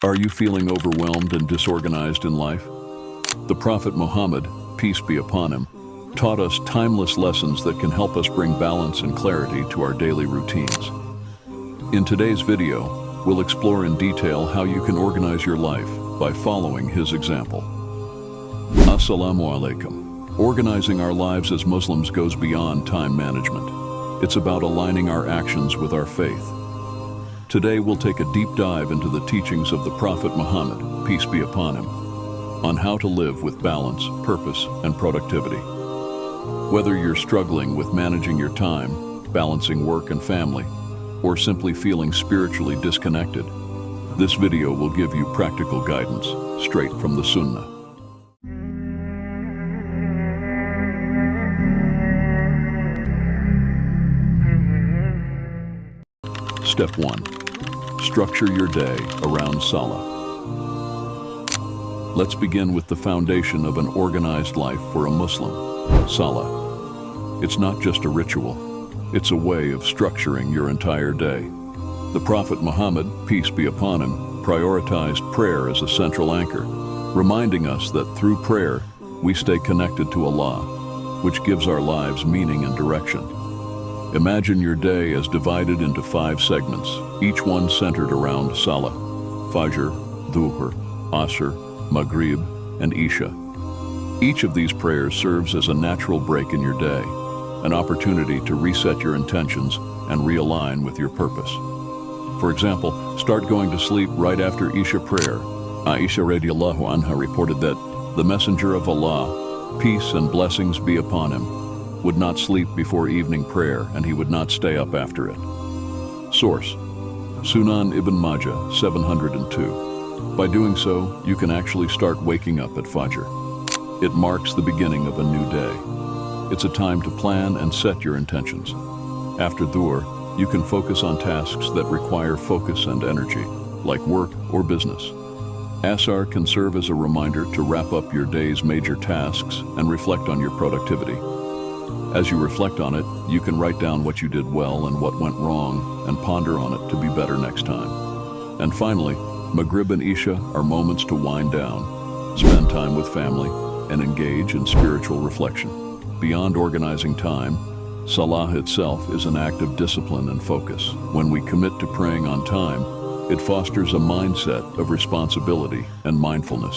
Are you feeling overwhelmed and disorganized in life? The Prophet Muhammad, peace be upon him, taught us timeless lessons that can help us bring balance and clarity to our daily routines. In today's video, we'll explore in detail how you can organize your life by following his example. Assalamu alaikum. Organizing our lives as Muslims goes beyond time management. It's about aligning our actions with our faith. Today we'll take a deep dive into the teachings of the Prophet Muhammad, peace be upon him, on how to live with balance, purpose, and productivity. Whether you're struggling with managing your time, balancing work and family, or simply feeling spiritually disconnected, this video will give you practical guidance straight from the Sunnah. Step 1. Structure your day around Salah. Let's begin with the foundation of an organized life for a Muslim, Salah. It's not just a ritual, it's a way of structuring your entire day. The Prophet Muhammad, peace be upon him, prioritized prayer as a central anchor, reminding us that through prayer, we stay connected to Allah, which gives our lives meaning and direction. Imagine your day as divided into 5 segments, each one centered around Salah, Fajr, Dhuhr, Asr, Maghrib, and Isha. Each of these prayers serves as a natural break in your day, an opportunity to reset your intentions and realign with your purpose. For example, start going to sleep right after Isha prayer. Aisha radiallahu anha reported that the Messenger of Allah, peace and blessings be upon him, would not sleep before evening prayer, and he would not stay up after it. Source: Sunan Ibn Majah 702. By doing so, you can actually start waking up at Fajr. It marks the beginning of a new day. It's a time to plan and set your intentions. After Dhuhr, you can focus on tasks that require focus and energy, like work or business. Asr can serve as a reminder to wrap up your day's major tasks and reflect on your productivity. As you reflect on it, you can write down what you did well and what went wrong and ponder on it to be better next time. And finally, Maghrib and Isha are moments to wind down, spend time with family, and engage in spiritual reflection. Beyond organizing time, Salah itself is an act of discipline and focus. When we commit to praying on time, it fosters a mindset of responsibility and mindfulness.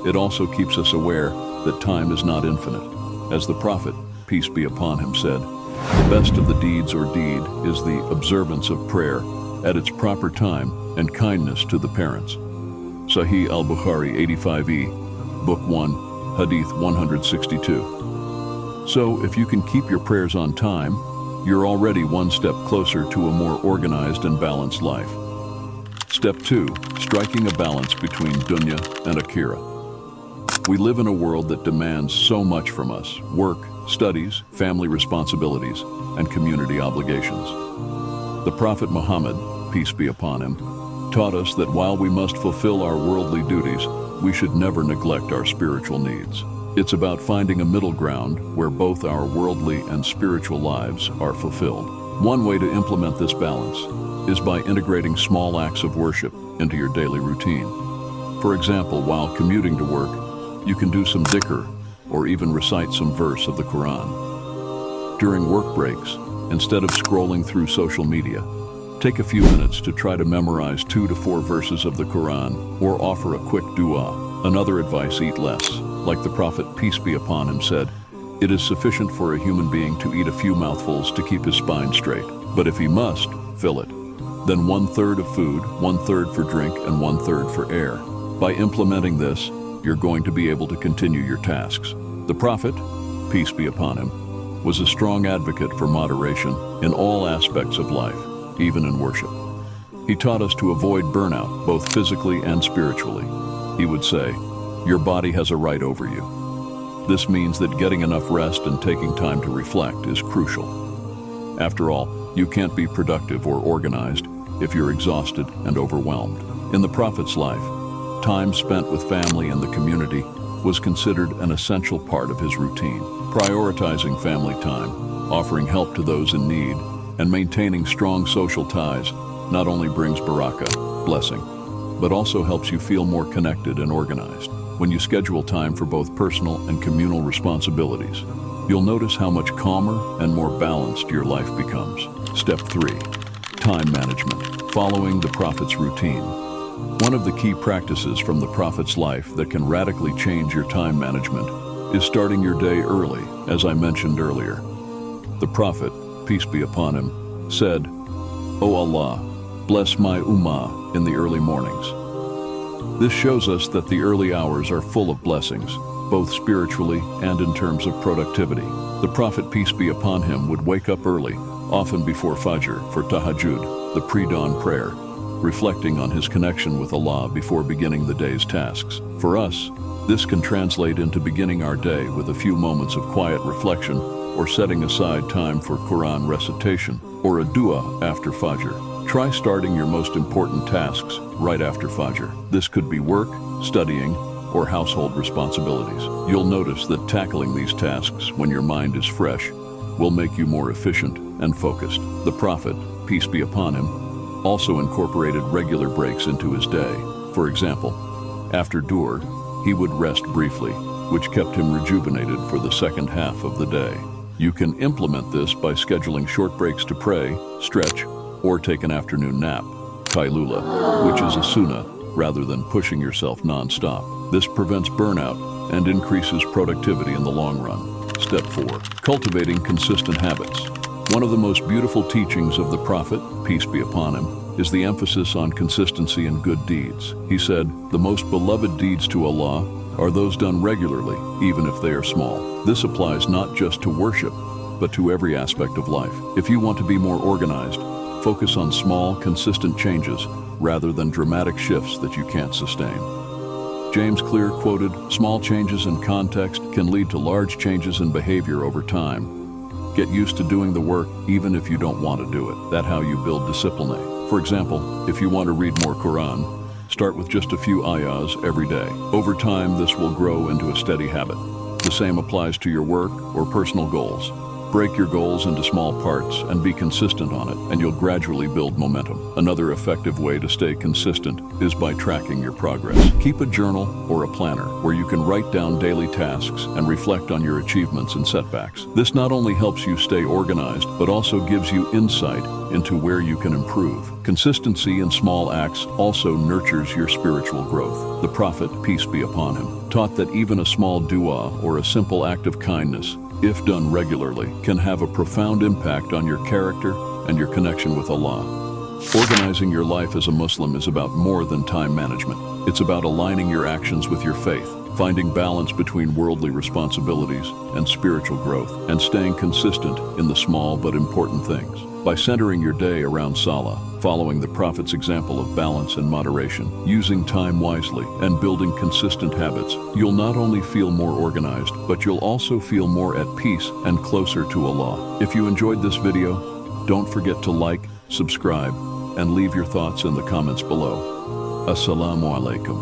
It also keeps us aware that time is not infinite. As the Prophet, peace be upon him, said, "The best of the deeds or deed is the observance of prayer at its proper time and kindness to the parents." Sahih al-Bukhari 85e, Book 1, Hadith 162. So, if you can keep your prayers on time, you're already one step closer to a more organized and balanced life. Step 2. Striking a balance between dunya and akhirah. We live in a world that demands so much from us: work, studies, family responsibilities, and community obligations. The Prophet Muhammad, peace be upon him, taught us that while we must fulfill our worldly duties, we should never neglect our spiritual needs. It's about finding a middle ground where both our worldly and spiritual lives are fulfilled. One way to implement this balance is by integrating small acts of worship into your daily routine. For example, while commuting to work, you can do some dhikr or even recite some verse of the Quran. During work breaks, instead of scrolling through social media, take a few minutes to try to memorize 2 to 4 verses of the Quran or offer a quick dua. Another advice: eat less. Like the Prophet, peace be upon him, said, "It is sufficient for a human being to eat a few mouthfuls to keep his spine straight. But if he must, fill it. Then 1/3 of food, 1/3 for drink, and 1/3 for air." By implementing this, you're going to be able to continue your tasks. The Prophet, peace be upon him, was a strong advocate for moderation in all aspects of life, even in worship. He taught us to avoid burnout, both physically and spiritually. He would say, "Your body has a right over you." This means that getting enough rest and taking time to reflect is crucial. After all, you can't be productive or organized if you're exhausted and overwhelmed. In the Prophet's life, time spent with family and the community was considered an essential part of his routine. Prioritizing family time, offering help to those in need, and maintaining strong social ties not only brings barakah, blessing, but also helps you feel more connected and organized. When you schedule time for both personal and communal responsibilities, you'll notice how much calmer and more balanced your life becomes. Step 3. Time management. Following the Prophet's routine. One of the key practices from the Prophet's life that can radically change your time management is starting your day early, as I mentioned earlier. The Prophet, peace be upon him, said, "O Allah, bless my ummah in the early mornings." This shows us that the early hours are full of blessings, both spiritually and in terms of productivity. The Prophet, peace be upon him, would wake up early, often before Fajr, for tahajjud, the pre-dawn prayer, reflecting on his connection with Allah before beginning the day's tasks. For us, this can translate into beginning our day with a few moments of quiet reflection or setting aside time for Quran recitation or a dua after Fajr. Try starting your most important tasks right after Fajr. This could be work, studying, or household responsibilities. You'll notice that tackling these tasks when your mind is fresh will make you more efficient and focused. The Prophet, peace be upon him, also incorporated regular breaks into his day. For example, after Duhr, he would rest briefly, which kept him rejuvenated for the second half of the day. You can implement this by scheduling short breaks to pray, stretch, or take an afternoon nap, kailula, which is a sunnah, rather than pushing yourself non-stop. This prevents burnout and increases productivity in the long run. Step 4. Cultivating consistent habits. One of the most beautiful teachings of the Prophet, peace be upon him, is the emphasis on consistency and good deeds. He said, "The most beloved deeds to Allah are those done regularly, even if they are small." This applies not just to worship, but to every aspect of life. If you want to be more organized, focus on small, consistent changes rather than dramatic shifts that you can't sustain. James Clear quoted, "Small changes in context can lead to large changes in behavior over time. Get used to doing the work even if you don't want to do it. That's how you build discipline." For example, if you want to read more Quran, start with just a few ayahs every day. Over time, this will grow into a steady habit. The same applies to your work or personal goals. Break your goals into small parts and be consistent on it, and you'll gradually build momentum. Another effective way to stay consistent is by tracking your progress. Keep a journal or a planner where you can write down daily tasks and reflect on your achievements and setbacks. This not only helps you stay organized, but also gives you insight into where you can improve. Consistency in small acts also nurtures your spiritual growth. The Prophet, peace be upon him, taught that even a small dua or a simple act of kindness, if done regularly, can have a profound impact on your character and your connection with Allah. Organizing your life as a Muslim is about more than time management. It's about aligning your actions with your faith, finding balance between worldly responsibilities and spiritual growth, and staying consistent in the small but important things. By centering your day around Salah, following the Prophet's example of balance and moderation, using time wisely, and building consistent habits, you'll not only feel more organized, but you'll also feel more at peace and closer to Allah. If you enjoyed this video, don't forget to like, subscribe, and leave your thoughts in the comments below. Assalamu alaikum.